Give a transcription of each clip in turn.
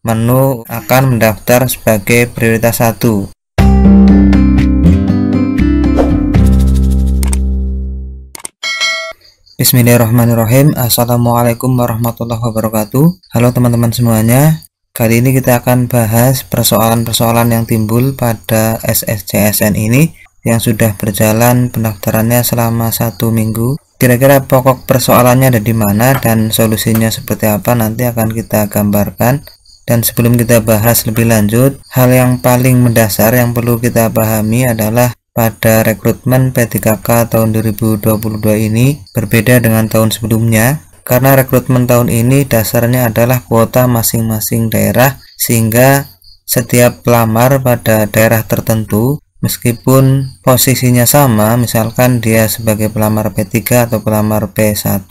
menu akan mendaftar sebagai prioritas 1. Bismillahirrahmanirrahim. Assalamualaikum warahmatullahi wabarakatuh. Halo teman-teman semuanya. Kali ini kita akan bahas persoalan-persoalan yang timbul pada SSCSN ini yang sudah berjalan pendaftarannya selama 1 minggu. Kira-kira pokok persoalannya ada di mana dan solusinya seperti apa nanti akan kita gambarkan. Dan sebelum kita bahas lebih lanjut, hal yang paling mendasar yang perlu kita pahami adalah pada rekrutmen P3K tahun 2022 ini berbeda dengan tahun sebelumnya, karena rekrutmen tahun ini dasarnya adalah kuota masing-masing daerah, sehingga setiap pelamar pada daerah tertentu meskipun posisinya sama, misalkan dia sebagai pelamar P3 atau pelamar P1,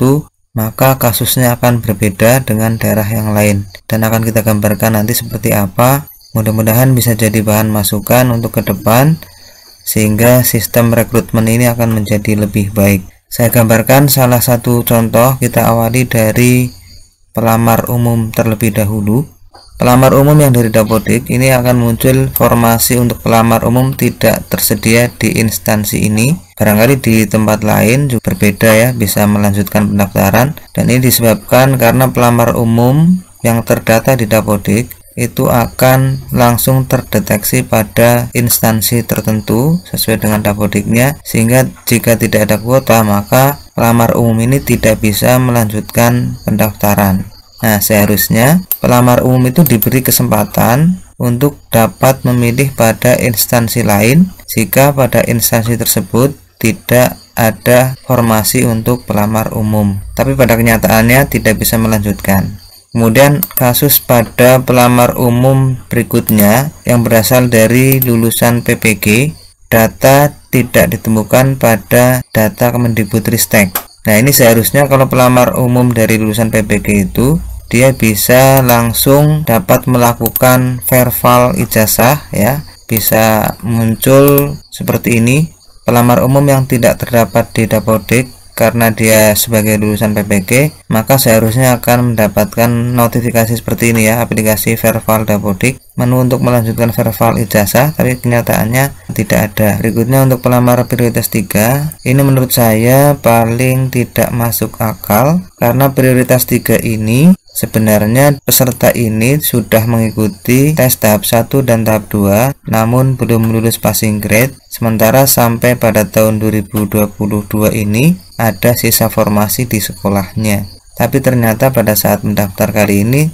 maka kasusnya akan berbeda dengan daerah yang lain, dan akan kita gambarkan nanti seperti apa. Mudah-mudahan bisa jadi bahan masukan untuk ke depan sehingga sistem rekrutmen ini akan menjadi lebih baik. Saya gambarkan salah satu contoh. Kita awali dari pelamar umum terlebih dahulu. Pelamar umum yang dari Dapodik ini akan muncul formasi untuk pelamar umum tidak tersedia di instansi ini. Barangkali di tempat lain juga berbeda ya, bisa melanjutkan pendaftaran, dan ini disebabkan karena pelamar umum yang terdata di Dapodik itu akan langsung terdeteksi pada instansi tertentu sesuai dengan Dapodiknya, sehingga jika tidak ada kuota maka pelamar umum ini tidak bisa melanjutkan pendaftaran. Nah, seharusnya pelamar umum itu diberi kesempatan untuk dapat memilih pada instansi lain jika pada instansi tersebut tidak ada formasi untuk pelamar umum, tapi pada kenyataannya tidak bisa melanjutkan. Kemudian kasus pada pelamar umum berikutnya yang berasal dari lulusan PPG, data tidak ditemukan pada data Kemendikbudristek. Nah, ini seharusnya kalau pelamar umum dari lulusan PPG itu dia bisa langsung dapat melakukan verval ijazah ya, bisa muncul seperti ini. Pelamar umum yang tidak terdapat di Dapodik karena dia sebagai lulusan PPG, maka seharusnya akan mendapatkan notifikasi seperti ini ya, aplikasi verval Dapodik, menu untuk melanjutkan verval ijazah, tapi kenyataannya tidak ada. Berikutnya untuk pelamar prioritas 3, ini menurut saya paling tidak masuk akal, karena prioritas 3 ini sebenarnya peserta ini sudah mengikuti tes tahap 1 dan tahap 2 namun belum lulus passing grade, sementara sampai pada tahun 2022 ini ada sisa formasi di sekolahnya. Tapi ternyata pada saat mendaftar kali ini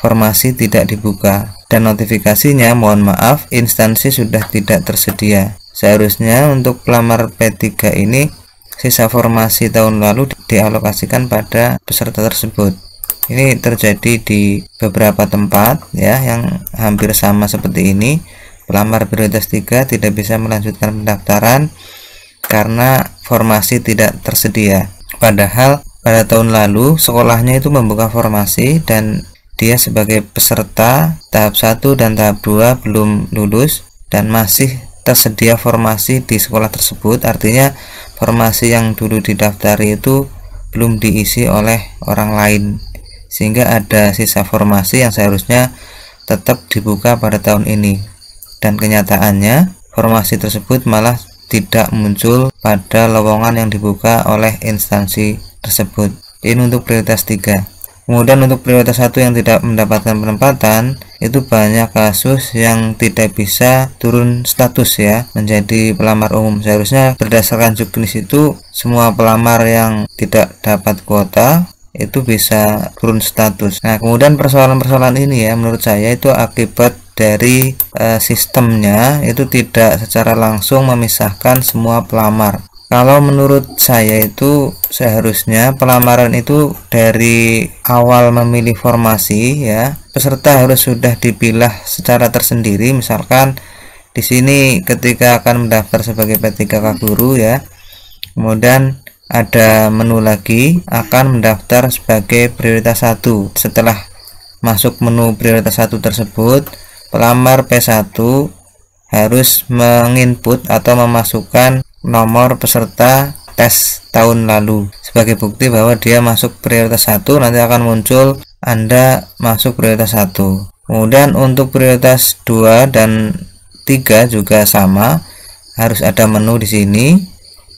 formasi tidak dibuka dan notifikasinya mohon maaf instansi sudah tidak tersedia. Seharusnya untuk pelamar P3 ini sisa formasi tahun lalu dialokasikan pada peserta tersebut. Ini terjadi di beberapa tempat ya yang hampir sama seperti ini. Pelamar prioritas 3 tidak bisa melanjutkan pendaftaran karena formasi tidak tersedia. Padahal pada tahun lalu sekolahnya itu membuka formasi dan dia sebagai peserta tahap 1 dan tahap 2 belum lulus dan masih tersedia formasi di sekolah tersebut. Artinya formasi yang dulu didaftari itu belum diisi oleh orang lain, sehingga ada sisa formasi yang seharusnya tetap dibuka pada tahun ini, dan kenyataannya formasi tersebut malah tidak muncul pada lowongan yang dibuka oleh instansi tersebut. Ini untuk prioritas 3. Kemudian untuk prioritas 1 yang tidak mendapatkan penempatan, itu banyak kasus yang tidak bisa turun status ya menjadi pelamar umum. Seharusnya berdasarkan juknis itu semua pelamar yang tidak dapat kuota itu bisa turun status. Nah, kemudian persoalan-persoalan ini ya menurut saya itu akibat dari sistemnya itu tidak secara langsung memisahkan semua pelamar. Kalau menurut saya itu seharusnya pelamaran itu dari awal memilih formasi ya, peserta harus sudah dipilah secara tersendiri. Misalkan di sini ketika akan mendaftar sebagai P3K guru ya, kemudian ada menu lagi akan mendaftar sebagai prioritas 1. Setelah masuk menu prioritas 1 tersebut, pelamar P1 harus menginput atau memasukkan nomor peserta tes tahun lalu sebagai bukti bahwa dia masuk prioritas 1. Nanti akan muncul Anda masuk prioritas 1. Kemudian untuk prioritas 2 dan 3 juga sama, harus ada menu di sini.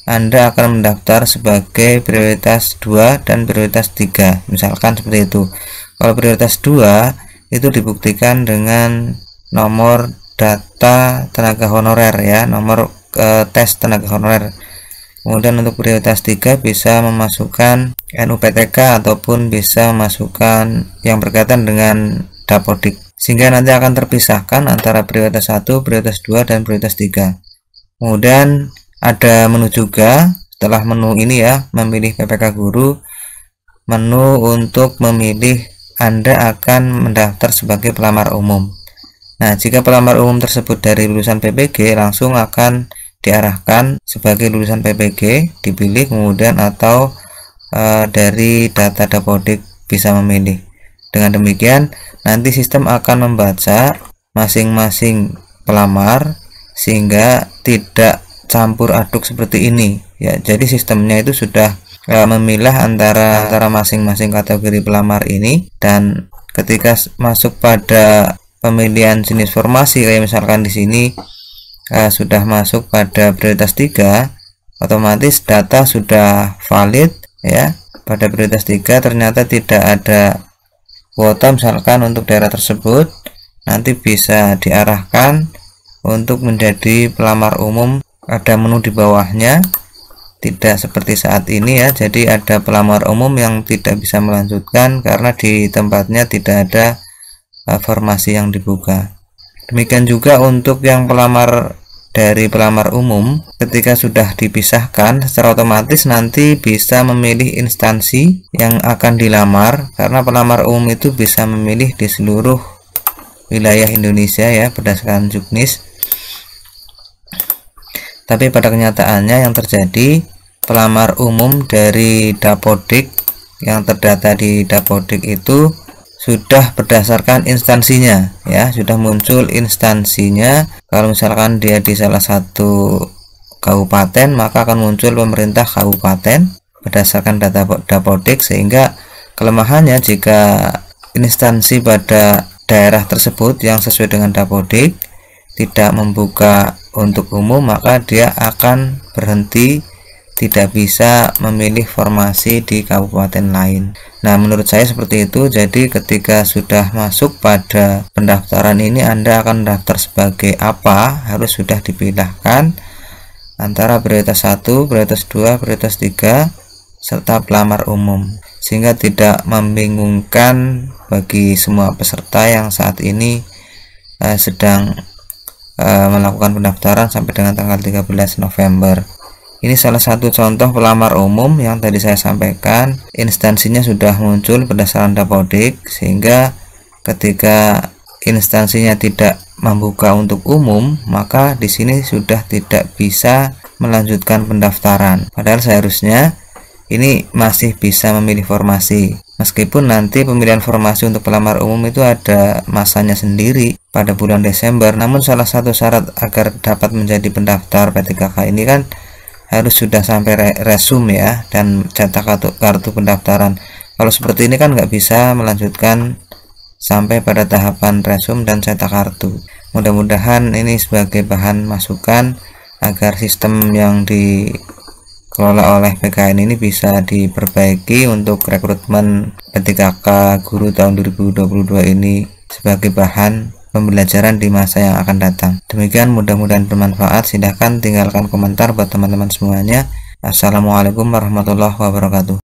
Anda akan mendaftar sebagai prioritas 2 dan prioritas 3, misalkan seperti itu. Kalau prioritas 2 itu dibuktikan dengan nomor data tenaga honorer ya, nomor tes tenaga honorer. Kemudian untuk prioritas 3 bisa memasukkan NUPTK ataupun bisa memasukkan yang berkaitan dengan Dapodik, sehingga nanti akan terpisahkan antara prioritas 1, prioritas 2 dan prioritas 3. Kemudian ada menu juga. Setelah menu ini ya, memilih PPK guru, menu untuk memilih Anda akan mendaftar sebagai pelamar umum. Nah, jika pelamar umum tersebut dari lulusan PPG, langsung akan diarahkan sebagai lulusan PPG, dipilih kemudian, atau dari data Dapodik bisa memilih. Dengan demikian nanti sistem akan membaca masing-masing pelamar sehingga tidak campur aduk seperti ini ya. Jadi sistemnya itu sudah memilah antara masing-masing kategori pelamar ini, dan ketika masuk pada pemilihan jenis formasi kayak misalkan di sini sudah masuk pada prioritas 3, otomatis data sudah valid ya. Pada prioritas 3 ternyata tidak ada kuota misalkan untuk daerah tersebut, nanti bisa diarahkan untuk menjadi pelamar umum. Ada menu di bawahnya, tidak seperti saat ini ya. Jadi ada pelamar umum yang tidak bisa melanjutkan karena di tempatnya tidak ada formasi yang dibuka. Demikian juga untuk yang pelamar dari pelamar umum, ketika sudah dipisahkan secara otomatis nanti bisa memilih instansi yang akan dilamar, karena pelamar umum itu bisa memilih di seluruh wilayah Indonesia ya berdasarkan juknis. Tapi pada kenyataannya yang terjadi, pelamar umum dari Dapodik yang terdata di Dapodik itu sudah berdasarkan instansinya ya, sudah muncul instansinya. Kalau misalkan dia di salah satu kabupaten, maka akan muncul pemerintah kabupaten berdasarkan data Dapodik, sehingga kelemahannya jika instansi pada daerah tersebut yang sesuai dengan Dapodik tidak membuka untuk umum, maka dia akan berhenti, tidak bisa memilih formasi di kabupaten lain. Nah, menurut saya seperti itu. Jadi ketika sudah masuk pada pendaftaran ini, Anda akan mendaftar sebagai apa, harus sudah dipilihkan antara prioritas 1, prioritas 2, prioritas 3 serta pelamar umum, sehingga tidak membingungkan bagi semua peserta yang saat ini sedang melakukan pendaftaran sampai dengan tanggal 13 November. Ini salah satu contoh pelamar umum yang tadi saya sampaikan. Instansinya sudah muncul berdasarkan Dapodik, sehingga ketika instansinya tidak membuka untuk umum, maka di sini sudah tidak bisa melanjutkan pendaftaran. Padahal seharusnya ini masih bisa memilih formasi. Meskipun nanti pemilihan formasi untuk pelamar umum itu ada masanya sendiri pada bulan Desember, namun salah satu syarat agar dapat menjadi pendaftar P3K ini kan harus sudah sampai resume ya, dan cetak kartu pendaftaran. Kalau seperti ini kan nggak bisa melanjutkan sampai pada tahapan resume dan cetak kartu. Mudah-mudahan ini sebagai bahan masukan agar sistem yang dikelola oleh PKN ini bisa diperbaiki untuk rekrutmen P3K guru tahun 2022 ini sebagai bahan pembelajaran di masa yang akan datang. Demikian, mudah-mudahan bermanfaat. Silahkan tinggalkan komentar buat teman-teman semuanya. Assalamualaikum warahmatullahi wabarakatuh.